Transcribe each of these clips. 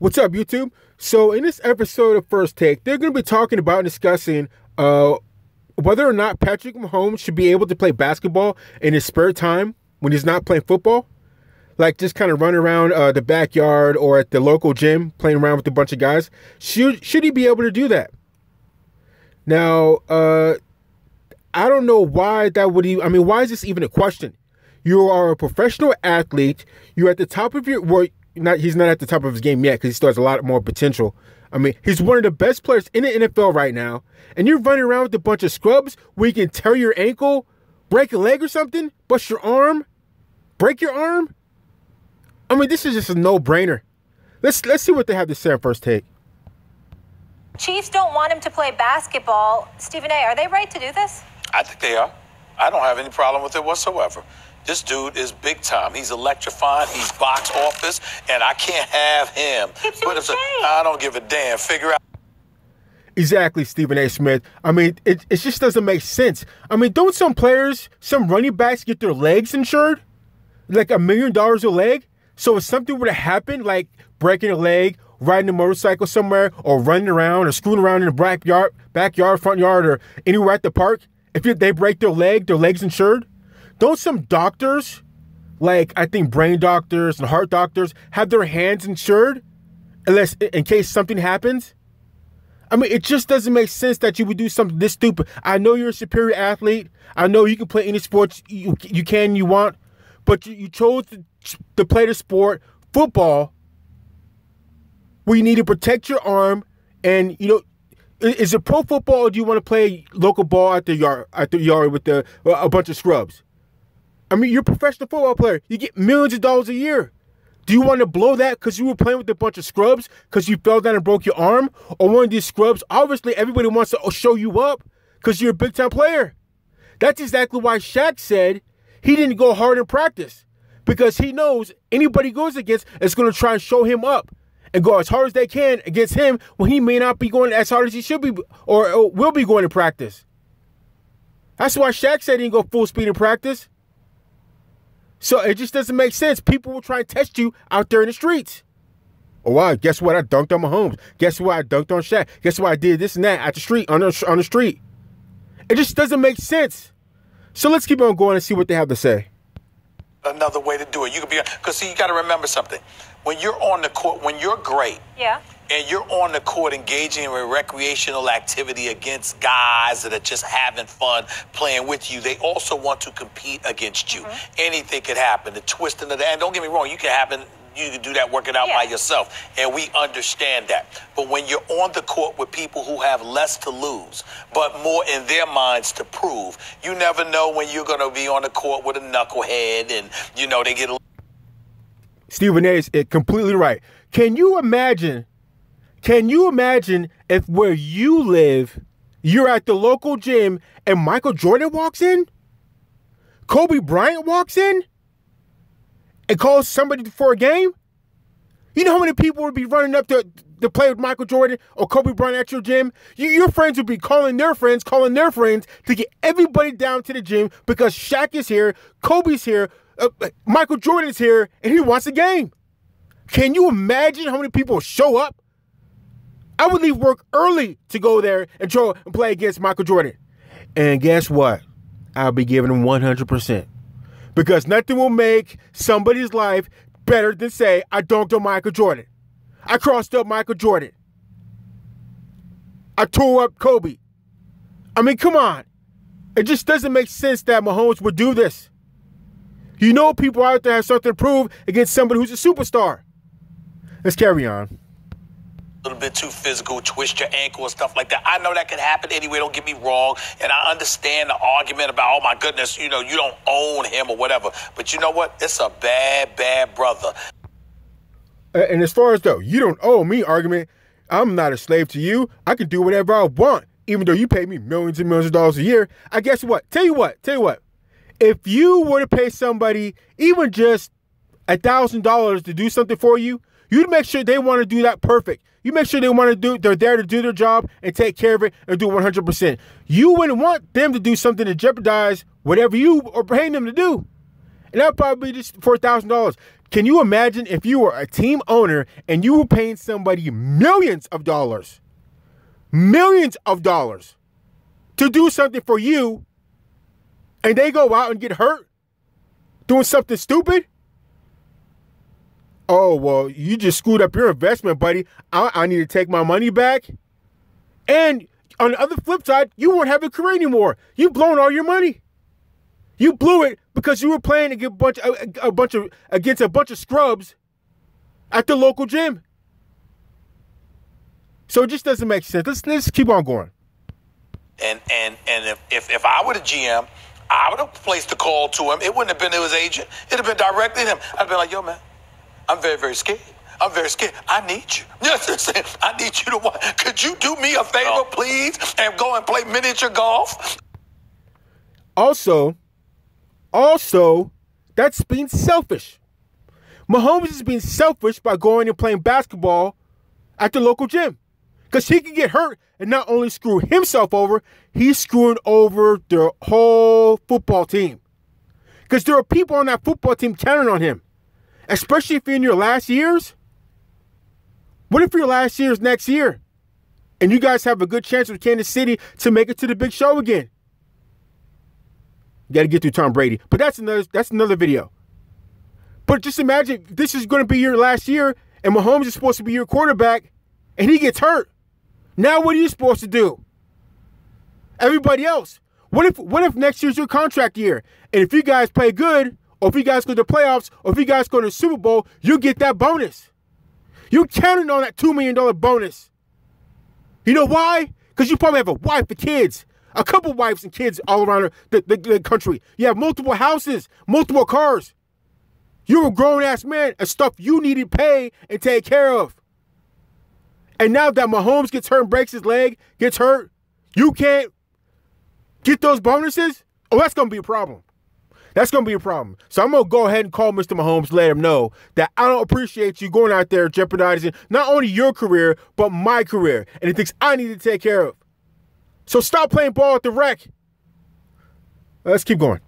What's up, YouTube? So in this episode of First Take, they're going to be talking about and discussing whether or not Patrick Mahomes should be able to play basketball in his spare time when he's not playing football. Like just kind of running around the backyard or at the local gym playing around with a bunch of guys. Should he be able to do that? Now, I don't know why that would even, why is this even a question? You are a professional athlete. You're at the top of your, he's not at the top of his game yet because he still has a lot more potential. He's one of the best players in the NFL right now. And you're running around with a bunch of scrubs where you can tear your ankle, break a leg or something, bust your arm, break your arm. This is just a no-brainer. Let's see what they have to say on First Take. Chiefs don't want him to play basketball. Stephen A., are they right to do this? I think they are. I don't have any problem with it whatsoever. This dude is big time. He's electrifying. He's box office, and I can't have him. Keeps you in shape. I don't give a damn. Figure out. Exactly, Stephen A. Smith. It just doesn't make sense. Don't some players, some running backs get their legs insured? Like $1 million a leg? So if something were to happen, like breaking a leg, riding a motorcycle somewhere, or running around, or screwing around in the backyard, front yard, or anywhere at the park, if they break their leg's insured? Don't some doctors, like I think brain doctors and heart doctors, have their hands insured unless in case something happens? It just doesn't make sense that you would do something this stupid. I know you're a superior athlete. I know you can play any sports you want, but you chose to play the sport, football, where you need to protect your arm. And, is it pro football or do you want to play local ball at the yard with a bunch of scrubs? You're a professional football player. You get millions of dollars a year. Do you want to blow that because you were playing with a bunch of scrubs because you fell down and broke your arm? Or one of these scrubs, obviously everybody wants to show you up because you're a big-time player. That's exactly why Shaq said he didn't go hard in practice, because he knows anybody he goes against is going to try and show him up and go as hard as they can against him when he may not be going as hard as he should be or will be going to practice. That's why Shaq said he didn't go full speed in practice. So it just doesn't make sense. People will try and test you out there in the streets. Oh, wow, guess what? I dunked on Mahomes. Guess what? I dunked on Shaq. Guess what? I did this and that at the street, on the street. It just doesn't make sense. So let's keep on going and see what they have to say. Another way to do it. You could be, because see, you got to remember something. When you're on the court, when you're great, yeah, and you're on the court engaging in recreational activity against guys that are just having fun playing with you, they also want to compete against you. Mm-hmm. Anything could happen. The twist in the and don't get me wrong, you can do that working out by yourself, and we understand that. But when you're on the court with people who have less to lose, but more in their minds to prove, you never know when you're going to be on the court with a knucklehead and, they get a... Stephen A. is completely right. Can you imagine if where you live, you're at the local gym and Michael Jordan walks in? Kobe Bryant walks in? And calls somebody for a game? You know how many people would be running up to play with Michael Jordan or Kobe Bryant at your gym? Your friends would be calling their friends to get everybody down to the gym because Shaq is here, Kobe's here, Michael Jordan's here, and he wants a game. Can you imagine how many people show up? I would leave work early to go there and try and play against Michael Jordan. And guess what? I'll be giving him 100%. Because nothing will make somebody's life better than say, I dunked on Michael Jordan. I crossed up Michael Jordan. I tore up Kobe. Come on. It just doesn't make sense that Mahomes would do this. People out there have something to prove against somebody who's a superstar. Let's carry on. A little bit too physical, twist your ankle and stuff like that. I know that could happen anyway, don't get me wrong. And I understand the argument about, oh my goodness, you don't own him or whatever. But you know what? It's a bad, bad brother. And as far as you don't own me argument, I'm not a slave to you. I can do whatever I want, even though you pay me millions and millions of dollars a year. I guess what? Tell you what. If you were to pay somebody even just $1,000 to do something for you, you'd make sure they want to do that perfect. You make sure they're there to do their job and take care of it and do 100%. You wouldn't want them to do something to jeopardize whatever you are paying them to do. And that'd probably be just for $1,000. Can you imagine if you were a team owner and you were paying somebody millions of dollars to do something for you, and they go out and get hurt doing something stupid? Oh, well, you just screwed up your investment, buddy. I need to take my money back. And on the other flip side, you won't have a career anymore. You've blown all your money. You blew it because you were playing against a bunch of scrubs at the local gym. So it just doesn't make sense. Let's keep on going. And if I were the GM, I would have placed the call to him. It wouldn't have been to his agent. It'd have been directly to him. I'd have been like, yo, man, I'm very, very scared. I'm very scared. I need you. I need you to what? Could you do me a favor, please, and go and play miniature golf? Also, that's being selfish. Mahomes is being selfish by going and playing basketball at the local gym. Because he can get hurt and not only screw himself over, he's screwing over the whole football team. Because there are people on that football team counting on him. Especially if you're in your last years. What if your last year is next year? And you guys have a good chance with Kansas City to make it to the big show again. You got to get through Tom Brady. But that's another video. But just imagine this is going to be your last year and Mahomes is supposed to be your quarterback and he gets hurt. Now what are you supposed to do? Everybody else. What if next year's your contract year? And if you guys play good, or if you guys go to the playoffs, or if you guys go to the Super Bowl, you get that bonus. You're counting on that $2 million bonus. You know why? Because you probably have a wife and kids. A couple wives and kids all around the country. You have multiple houses, multiple cars. You're a grown-ass man and stuff you need to pay and take care of. And now that Mahomes gets hurt and breaks his leg, gets hurt, you can't get those bonuses? Oh, that's going to be a problem. That's going to be a problem. So I'm going to go ahead and call Mr. Mahomes, let him know that I don't appreciate you going out there jeopardizing not only your career, but my career. And he thinks I need to take care of. So stop playing ball at the Rec. Let's keep going.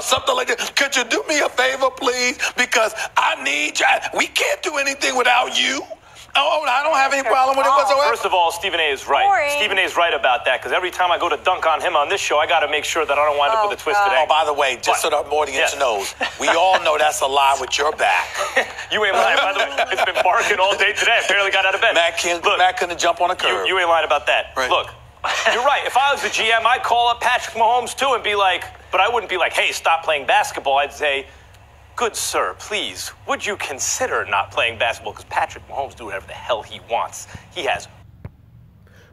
Something like that. Could you do me a favor, please? Because I need you. We can't do anything without you. Oh, I don't have any problem with it whatsoever. First of all, Stephen A. is right. Boring. Stephen A. is right about that, because every time I go to dunk on him on this show, I got to make sure that I don't wind up with a twisted Oh, ankle. by the way, just so the audience knows, we all know that's a lie with your back. You ain't lying. By the way, it's been barking all day today. I barely got out of bed. Matt couldn't jump on a curb. You ain't lying about that. Right. Look, you're right. If I was the GM, I'd call up Patrick Mahomes, too, and be like, but I wouldn't be like, hey, stop playing basketball. I'd say, good sir, please, would you consider not playing basketball? Because Patrick Mahomes do whatever the hell he wants. He has.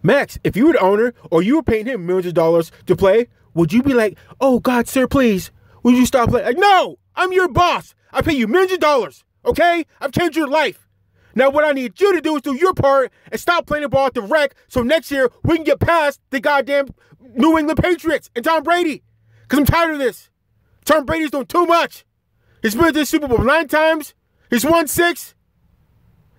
Max, if you were the owner or you were paying him millions of dollars to play, would you be like, oh, God, sir, please, would you stop playing? Like, no, I'm your boss. I pay you millions of dollars, okay? I've changed your life. Now, what I need you to do is do your part and stop playing the ball at the Rec so next year we can get past the goddamn New England Patriots and Tom Brady. Because I'm tired of this. Tom Brady's doing too much. He's been to the Super Bowl 9 times. He's won 6.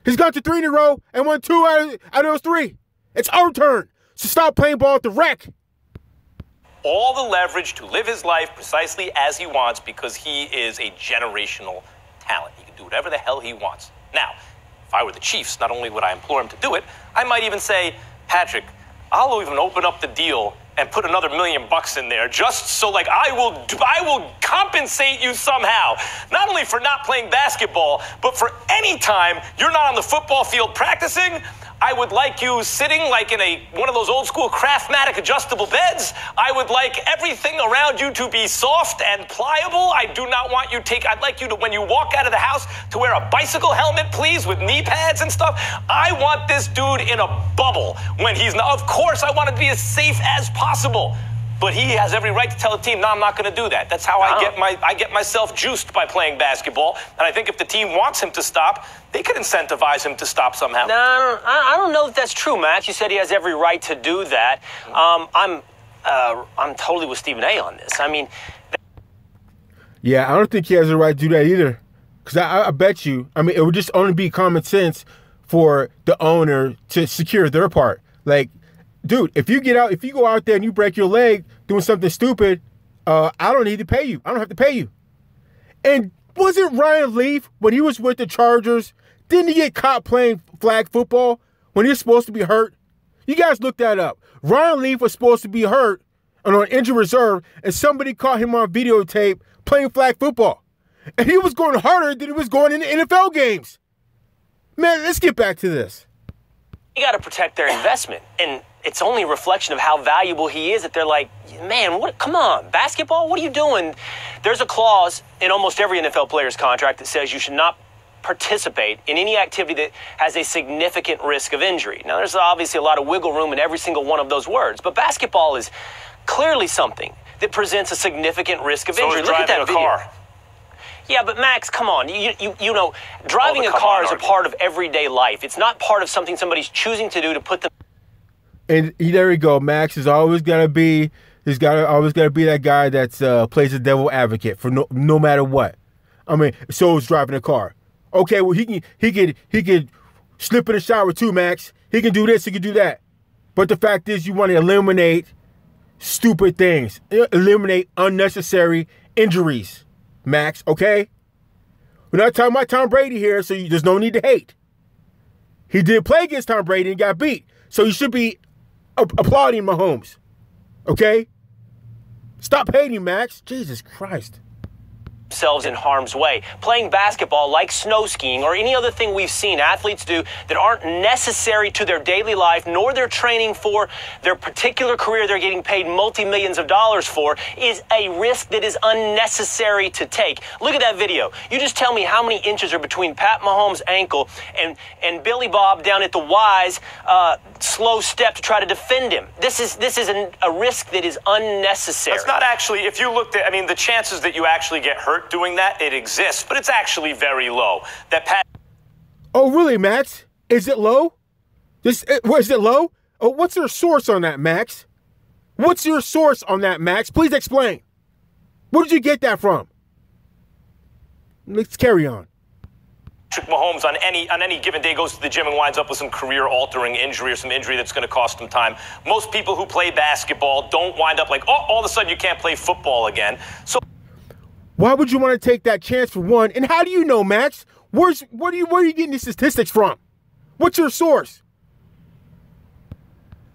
He's gone to 3 in a row and won 2 out of those 3. It's our turn. So stop playing ball at the Rec. All the leverage to live his life precisely as he wants because he is a generational talent. He can do whatever the hell he wants. Now, if I were the Chiefs, not only would I implore him to do it, I might even say, Patrick, I'll even open up the deal and put another $1 million in there just so, like, I will compensate you somehow. Not only for not playing basketball, but for any time you're not on the football field practicing. I would like you sitting like in one of those old school Craftmatic adjustable beds. I would like everything around you to be soft and pliable. I'd like you to, when you walk out of the house, to wear a bicycle helmet, please, with knee pads and stuff. I want this dude in a bubble when he's not. Of course, I want it to be as safe as possible. But he has every right to tell the team, no, I'm not going to do that. That's how I get myself juiced by playing basketball. And I think if the team wants him to stop, they could incentivize him to stop somehow. No, I don't know if that's true, Max. You said he has every right to do that. I'm totally with Stephen A. on this. I mean, yeah, I don't think he has the right to do that either. Because I bet you, I mean, it would just only be common sense for the owner to secure their part. Like, dude, if you go out there and you break your leg doing something stupid, I don't need to pay you. I don't have to pay you. And Wasn't Ryan Leaf, when he was with the Chargers, didn't he get caught playing flag football when he was supposed to be hurt? You guys look that up. Ryan Leaf was supposed to be hurt and on injured reserve, and somebody caught him on videotape playing flag football. And he was going harder than he was going in the NFL games. Man, let's get back to this. You got to protect their investment, and it's only a reflection of how valuable he is that they're like, man, what? Come on, basketball? What are you doing? There's a clause in almost every NFL player's contract that says you should not participate in any activity that has a significant risk of injury. Now, there's obviously a lot of wiggle room in every single one of those words, but basketball is clearly something that presents a significant risk of injury. Look at that car. Yeah, but Max, come on. You know, driving a car is a part of everyday life. It's not part of something somebody's choosing to do to put them. And there you go. Max is always gonna be. Always gotta be that guy that's plays the devil advocate for no matter what. I mean, so is driving a car. Okay, well he can slip in the shower too, Max. He can do this. He can do that. But the fact is, you want to eliminate stupid things, eliminate unnecessary injuries. Max, okay? We're not talking about Tom Brady here, so there's no need to hate. He did play against Tom Brady and got beat, so you should be applauding Mahomes, okay? Stop hating, Max. Jesus Christ. Themselves in harm's way. Playing basketball, like snow skiing or any other thing we've seen athletes do that aren't necessary to their daily life nor their training for their particular career they're getting paid multi-millions of dollars for, is a risk that is unnecessary to take. Look at that video. You just tell me how many inches are between Pat Mahomes' ankle and Billy Bob down at the Y's slow step to try to defend him. This is a risk that is unnecessary. It's not actually, if you looked at, I mean, the chances that you actually get hurt doing that, it exists, but it's actually very low. Oh, really, Max? Is it low? Is it low? Oh, what's your source on that, Max? What's your source on that, Max? Please explain. Where did you get that from? Let's carry on. Patrick Mahomes on any given day goes to the gym and winds up with some career-altering injury or some injury that's going to cost him time. Most people who play basketball don't wind up like, oh, all of a sudden you can't play football again. So why would you want to take that chance for one? And how do you know, Max? Where are you getting these statistics from? What's your source?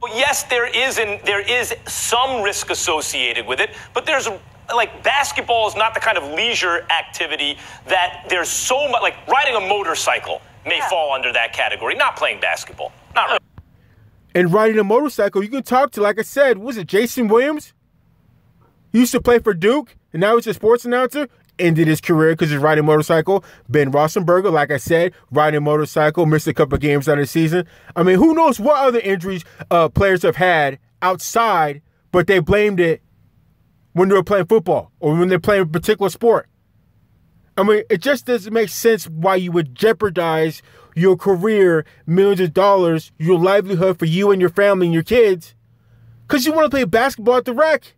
Well, yes, there is some risk associated with it, but there's like basketball is not the kind of leisure activity that there's so much, like riding a motorcycle may fall under that category. Not playing basketball, not really. And riding a motorcycle, you can talk to, like I said, was it Jason Williams? He used to play for Duke, and now he's a sports announcer. Ended his career because he's riding a motorcycle. Ben Roethlisberger, like I said, riding a motorcycle, missed a couple of games out of the season. I mean, who knows what other injuries players have had outside, but they blamed it when they were playing football or when they're playing a particular sport. I mean, it just doesn't make sense why you would jeopardize your career, millions of dollars, your livelihood for you and your family and your kids because you want to play basketball at the rec.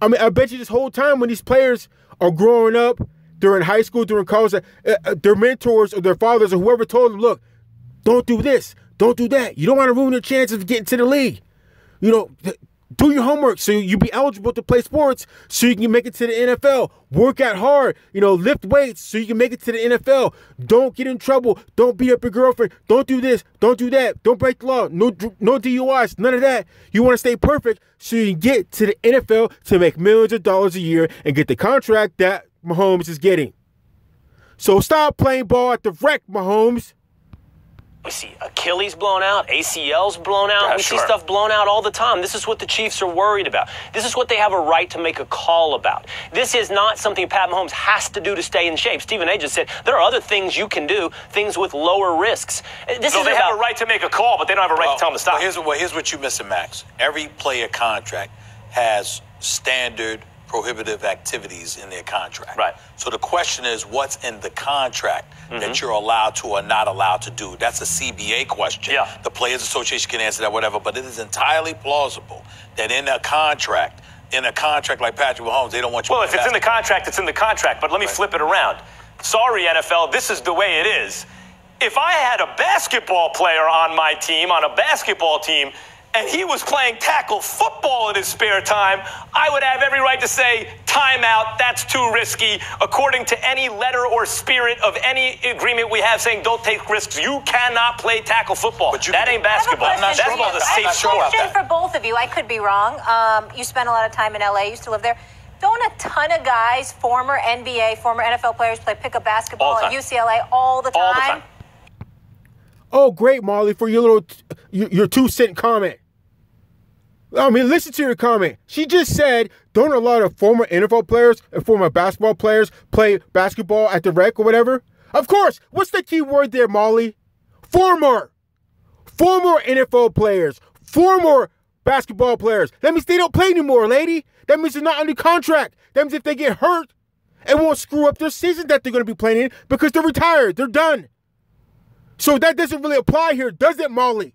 I mean, I bet you this whole time when these players are growing up, they're in high school, they're in college, their mentors or their fathers or whoever told them, look, don't do this, don't do that. You don't want to ruin your chances of getting to the league. You know, do your homework so you be eligible to play sports so you can make it to the NFL. Work out hard, you know, lift weights so you can make it to the NFL. Don't get in trouble. Don't beat up your girlfriend. Don't do this. Don't do that. Don't break the law. No DUIs. None of that. You want to stay perfect so you can get to the NFL to make millions of dollars a year and get the contract that Mahomes is getting. So stop playing ball at the rec, Mahomes. We see Achilles blown out, ACLs blown out. We see stuff blown out all the time. This is what the Chiefs are worried about. This is what they have a right to make a call about. This is not something Pat Mahomes has to do to stay in shape. Stephen A. just said there are other things you can do, things with lower risks. They have a right to make a call, but they don't have a right to tell them to stop. Here's what you're missing, Max. Every player contract has standard prohibitive activities in their contract. Right. So the question is, what's in the contract that you're allowed to or not allowed to do? That's a CBA question. Yeah. The Players Association can answer that, whatever, but it is entirely plausible that in a contract like Patrick Mahomes, they don't want you Well, to if it's in the contract, it's in the contract, but let me flip it around. Sorry, NFL, this is the way it is. If I had a basketball player on my team, on a basketball team, and he was playing tackle football in his spare time, I would have every right to say, timeout, that's too risky. According to any letter or spirit of any agreement we have saying don't take risks, you cannot play tackle football. But that ain't basketball. Basketball is a safe sport. I have a question for both of you. I could be wrong. You spent a lot of time in LA, used to live there. Don't a ton of guys, former NBA, former NFL players, play pickup basketball at UCLA all the time? All the time. Oh, great, Molly, for your 2-cent comment. I mean, listen to your comment. She just said, don't a lot of former NFL players and former basketball players play basketball at the rec or whatever? Of course. What's the key word there, Molly? Former. Former NFL players. Former basketball players. That means they don't play anymore, lady. That means they're not under contract. That means if they get hurt, it won't screw up their season that they're going to be playing in because they're retired. They're done. So that doesn't really apply here, does it, Molly?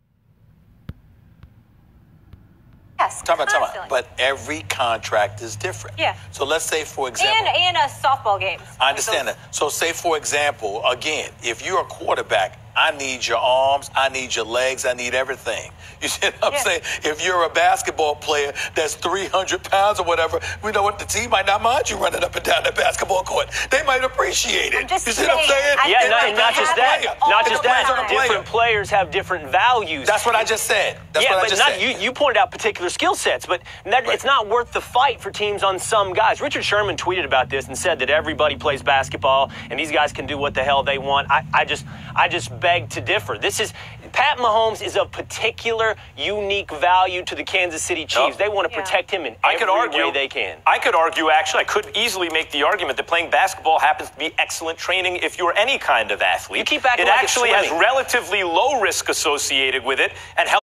Yes, Talk about. But every contract is different. Yeah. So let's say, for example. And softball games. I understand that. So say, for example, again, if you're a quarterback, I need your arms, I need your legs, I need everything. You see what I'm saying? If you're a basketball player that's 300 pounds or whatever, we know what the team might not mind you running up and down the basketball court. They might appreciate it. You see what I'm saying? Yeah, not just that. Not just that. Different players have different values. That's what I just said. That's what I just said. You pointed out particular skill sets, but it's not worth the fight for teams on some guys. Richard Sherman tweeted about this and said that everybody plays basketball and these guys can do what the hell they want. I just beg to differ. Pat Mahomes is of particular unique value to the Kansas City Chiefs. They want to protect him in every way they can. I could argue, actually, I could easily make the argument that playing basketball happens to be excellent training if you're any kind of athlete. You keep acting it like actually it's has relatively low risk associated with it and helps